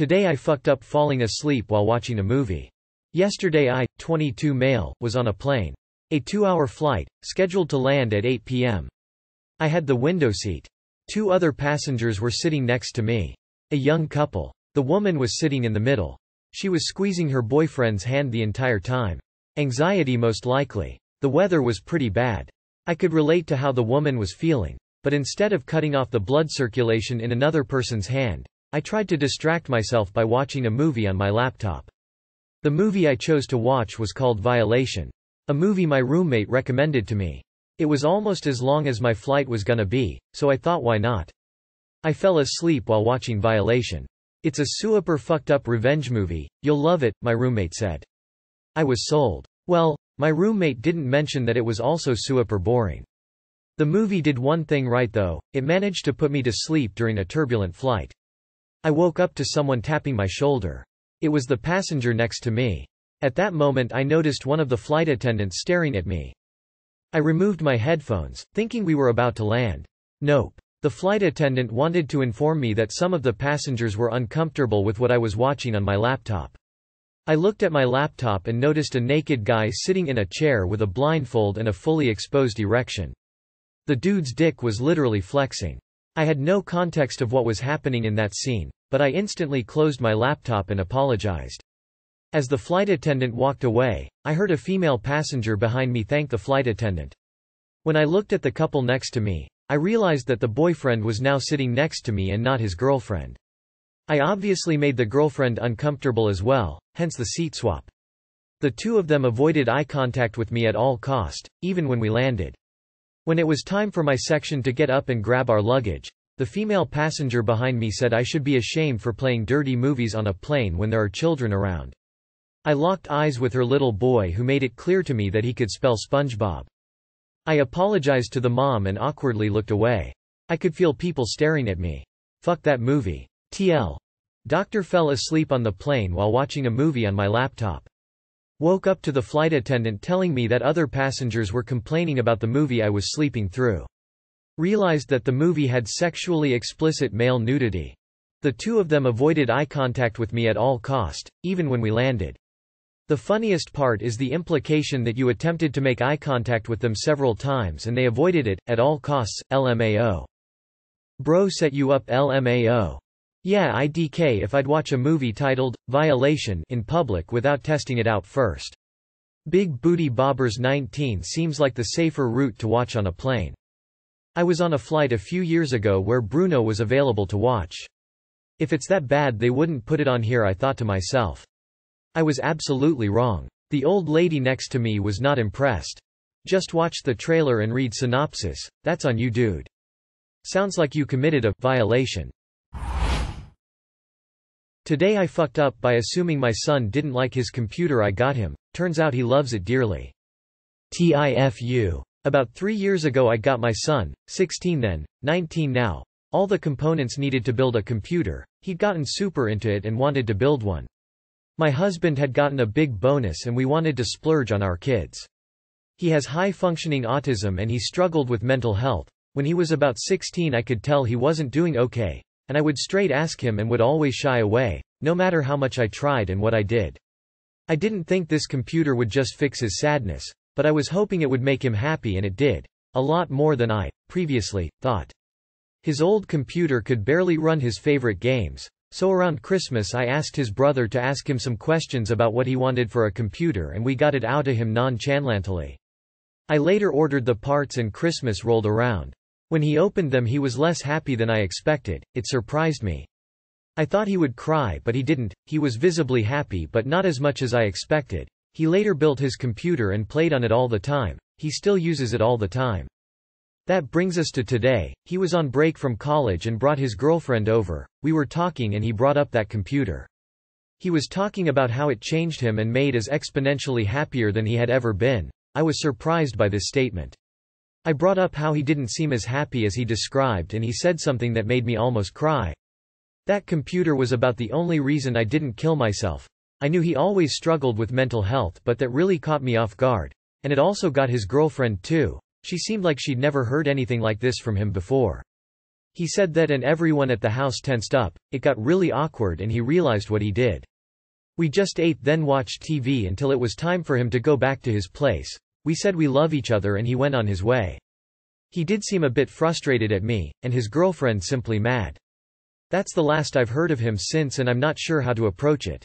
Today I fucked up falling asleep while watching a movie. Yesterday I, 22 male, was on a plane. A 2-hour flight, scheduled to land at 8 p.m. I had the window seat. 2 other passengers were sitting next to me. A young couple. The woman was sitting in the middle. She was squeezing her boyfriend's hand the entire time. Anxiety most likely. The weather was pretty bad. I could relate to how the woman was feeling. But instead of cutting off the blood circulation in another person's hand, I tried to distract myself by watching a movie on my laptop. The movie I chose to watch was called Violation. A movie my roommate recommended to me. It was almost as long as my flight was gonna be, so I thought why not. I fell asleep while watching Violation. It's a super fucked up revenge movie, you'll love it, my roommate said. I was sold. Well, my roommate didn't mention that it was also super boring. The movie did one thing right though, it managed to put me to sleep during a turbulent flight. I woke up to someone tapping my shoulder. It was the passenger next to me. At that moment I noticed one of the flight attendants staring at me. I removed my headphones, thinking we were about to land. Nope. The flight attendant wanted to inform me that some of the passengers were uncomfortable with what I was watching on my laptop. I looked at my laptop and noticed a naked guy sitting in a chair with a blindfold and a fully exposed erection. The dude's dick was literally flexing. I had no context of what was happening in that scene, but I instantly closed my laptop and apologized. As the flight attendant walked away, I heard a female passenger behind me thank the flight attendant. When I looked at the couple next to me, I realized that the boyfriend was now sitting next to me and not his girlfriend. I obviously made the girlfriend uncomfortable as well, hence the seat swap. The two of them avoided eye contact with me at all cost, even when we landed. When it was time for my section to get up and grab our luggage, the female passenger behind me said I should be ashamed for playing dirty movies on a plane when there are children around. I locked eyes with her little boy who made it clear to me that he could spell SpongeBob. I apologized to the mom and awkwardly looked away. I could feel people staring at me. Fuck that movie. TL. Doctor fell asleep on the plane while watching a movie on my laptop. Woke up to the flight attendant telling me that other passengers were complaining about the movie I was sleeping through. Realized that the movie had sexually explicit male nudity. The two of them avoided eye contact with me at all cost, even when we landed. The funniest part is the implication that you attempted to make eye contact with them several times and they avoided it, at all costs, LMAO. Bro set you up LMAO. Yeah, IDK if I'd watch a movie titled, Violation, in public without testing it out first. Big Booty Bobbers 19 seems like the safer route to watch on a plane. I was on a flight a few years ago where Bruno was available to watch. If it's that bad they wouldn't put it on here, I thought to myself. I was absolutely wrong. The old lady next to me was not impressed. Just watch the trailer and read synopsis, that's on you dude. Sounds like you committed a violation. Today I fucked up by assuming my son didn't like his computer I got him, turns out he loves it dearly. TIFU. About 3 years ago I got my son, 16 then, 19 now, all the components needed to build a computer. He'd gotten super into it and wanted to build one. My husband had gotten a big bonus and we wanted to splurge on our kids. He has high-functioning autism and he struggled with mental health. When he was about 16 I could tell he wasn't doing okay, and I would straight ask him and would always shy away, no matter how much I tried and what I did. I didn't think this computer would just fix his sadness, but I was hoping it would make him happy and it did. A lot more than I, previously, thought. His old computer could barely run his favorite games. So around Christmas I asked his brother to ask him some questions about what he wanted for a computer and we got it out of him nonchalantly. I later ordered the parts and Christmas rolled around. When he opened them he was less happy than I expected, it surprised me. I thought he would cry but he didn't, he was visibly happy but not as much as I expected. He later built his computer and played on it all the time, he still uses it all the time. That brings us to today. He was on break from college and brought his girlfriend over. We were talking and he brought up that computer. He was talking about how it changed him and made us exponentially happier than he had ever been. I was surprised by this statement. I brought up how he didn't seem as happy as he described and he said something that made me almost cry. That computer was about the only reason I didn't kill myself. I knew he always struggled with mental health but that really caught me off guard. And it also got his girlfriend too. She seemed like she'd never heard anything like this from him before. He said that and everyone at the house tensed up, it got really awkward and he realized what he did. We just ate then watched TV until it was time for him to go back to his place. We said we love each other and he went on his way. He did seem a bit frustrated at me, and his girlfriend simply mad. That's the last I've heard of him since and I'm not sure how to approach it.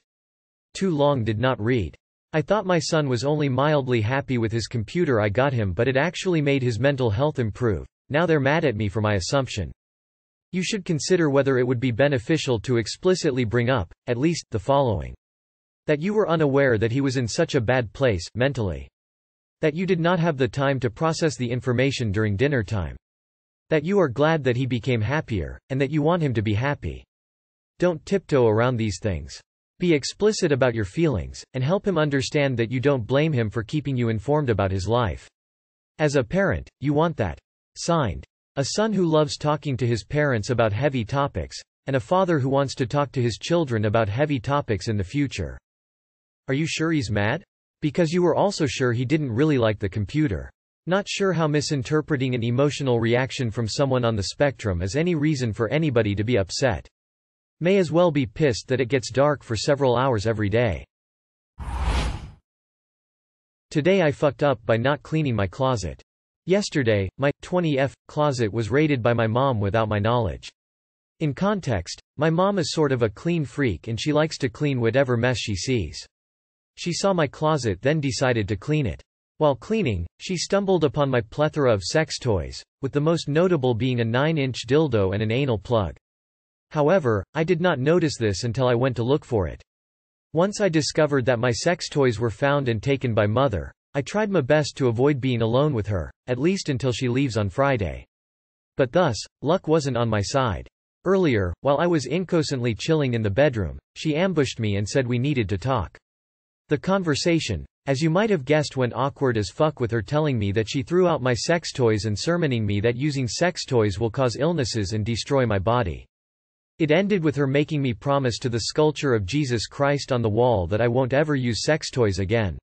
Too long did not read. I thought my son was only mildly happy with his computer I got him, but it actually made his mental health improve. Now they're mad at me for my assumption. You should consider whether it would be beneficial to explicitly bring up, at least, the following. That you were unaware that he was in such a bad place, mentally. That you did not have the time to process the information during dinner time. That you are glad that he became happier, and that you want him to be happy. Don't tiptoe around these things. Be explicit about your feelings, and help him understand that you don't blame him for keeping you informed about his life. As a parent, you want that. Signed. A son who loves talking to his parents about heavy topics, and a father who wants to talk to his children about heavy topics in the future. Are you sure he's mad? Because you were also sure he didn't really like the computer. Not sure how misinterpreting an emotional reaction from someone on the spectrum is any reason for anybody to be upset. May as well be pissed that it gets dark for several hours every day. Today I fucked up by not cleaning my closet. Yesterday, my 20F closet was raided by my mom without my knowledge. In context, my mom is sort of a clean freak and she likes to clean whatever mess she sees. She saw my closet then decided to clean it. While cleaning, she stumbled upon my plethora of sex toys, with the most notable being a 9-inch dildo and an anal plug. However, I did not notice this until I went to look for it. Once I discovered that my sex toys were found and taken by mother, I tried my best to avoid being alone with her, at least until she leaves on Friday. But thus, luck wasn't on my side. Earlier, while I was incessantly chilling in the bedroom, she ambushed me and said we needed to talk. The conversation, as you might have guessed, went awkward as fuck, with her telling me that she threw out my sex toys and sermoning me that using sex toys will cause illnesses and destroy my body. It ended with her making me promise to the sculpture of Jesus Christ on the wall that I won't ever use sex toys again.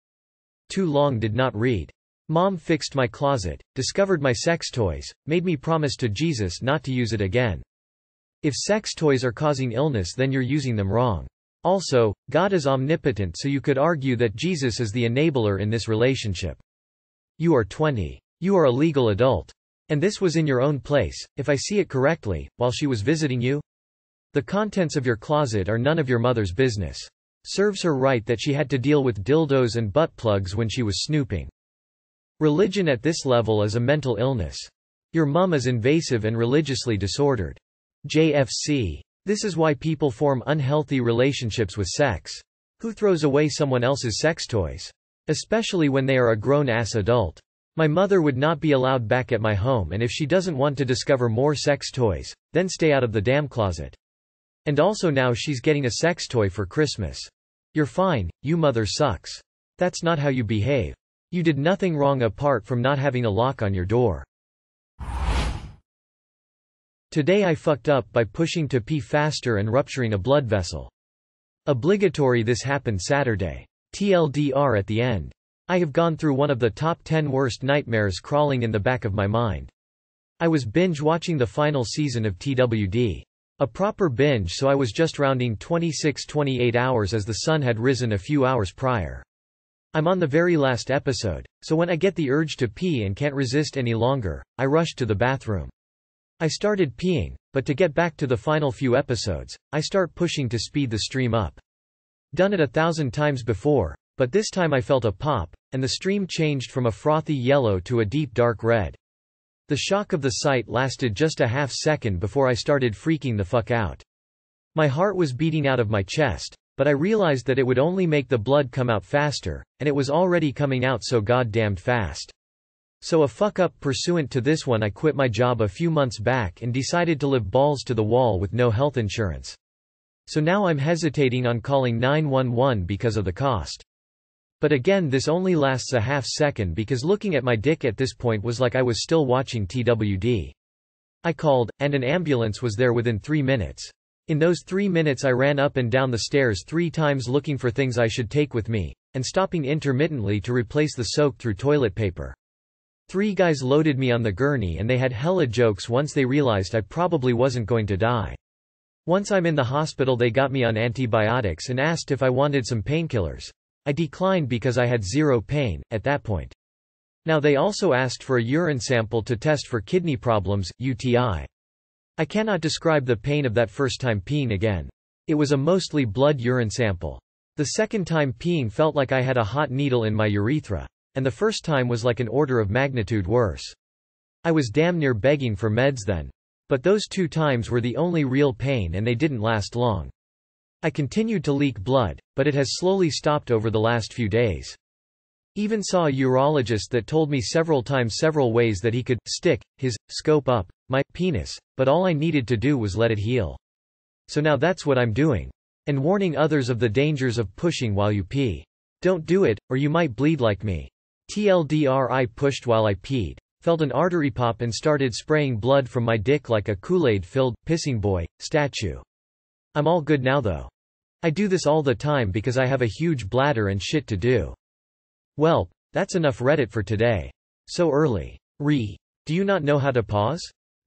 Too long did not read. Mom fixed my closet, discovered my sex toys, made me promise to Jesus not to use it again. If sex toys are causing illness, then you're using them wrong. Also, God is omnipotent, so you could argue that Jesus is the enabler in this relationship. You are 20. You are a legal adult. And this was in your own place, if I see it correctly, while she was visiting you? The contents of your closet are none of your mother's business. Serves her right that she had to deal with dildos and butt plugs when she was snooping. Religion at this level is a mental illness. Your mum is invasive and religiously disordered. JFC. This is why people form unhealthy relationships with sex. Who throws away someone else's sex toys? Especially when they are a grown-ass adult. My mother would not be allowed back at my home, and if she doesn't want to discover more sex toys, then stay out of the damn closet. And also now she's getting a sex toy for Christmas. You're fine, you mother sucks. That's not how you behave. You did nothing wrong apart from not having a lock on your door. Today I fucked up by pushing to pee faster and rupturing a blood vessel. Obligatory, this happened Saturday. TLDR at the end. I have gone through one of the top 10 worst nightmares crawling in the back of my mind. I was binge watching the final season of TWD. A proper binge, so I was just rounding 26-28 hours as the sun had risen a few hours prior. I'm on the very last episode, so when I get the urge to pee and can't resist any longer, I rush to the bathroom. I started peeing, but to get back to the final few episodes, I start pushing to speed the stream up. Done it 1,000 times before, but this time I felt a pop, and the stream changed from a frothy yellow to a deep dark red. The shock of the sight lasted just a half second before I started freaking the fuck out. My heart was beating out of my chest, but I realized that it would only make the blood come out faster, and it was already coming out so goddamned fast. So a fuck up pursuant to this one, I quit my job a few months back and decided to live balls to the wall with no health insurance. So now I'm hesitating on calling 911 because of the cost. But again, this only lasts a half second because looking at my dick at this point was like I was still watching TWD. I called, and an ambulance was there within 3 minutes. In those 3 minutes I ran up and down the stairs 3 times looking for things I should take with me, and stopping intermittently to replace the soaked through toilet paper. 3 guys loaded me on the gurney and they had hella jokes once they realized I probably wasn't going to die. Once I'm in the hospital they got me on antibiotics and asked if I wanted some painkillers. I declined because I had zero pain at that point. Now they also asked for a urine sample to test for kidney problems, UTI. I cannot describe the pain of that first time peeing again. It was a mostly blood urine sample. The second time peeing felt like I had a hot needle in my urethra. And the first time was like an order of magnitude worse. I was damn near begging for meds then. But those 2 times were the only real pain and they didn't last long. I continued to leak blood, but it has slowly stopped over the last few days. Even saw a urologist that told me several times several ways that he could stick his scope up my penis, but all I needed to do was let it heal. So now that's what I'm doing. And warning others of the dangers of pushing while you pee. Don't do it, or you might bleed like me. TLDR, I pushed while I peed, felt an artery pop and started spraying blood from my dick like a Kool-Aid-filled, pissing boy, statue. I'm all good now though. I do this all the time because I have a huge bladder and shit to do. Well, that's enough Reddit for today. So early. Do you not know how to pause?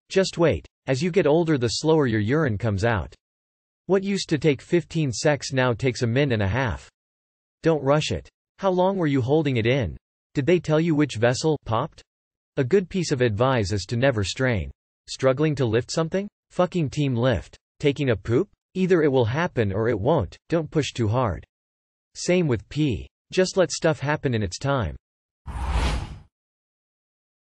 Just wait. As you get older the slower your urine comes out. What used to take 15 secs now takes a min and a half. Don't rush it. How long were you holding it in? Did they tell you which vessel popped? A good piece of advice is to never strain. Struggling to lift something? Fucking team lift. Taking a poop? Either it will happen or it won't, don't push too hard. Same with pee. Just let stuff happen in its time.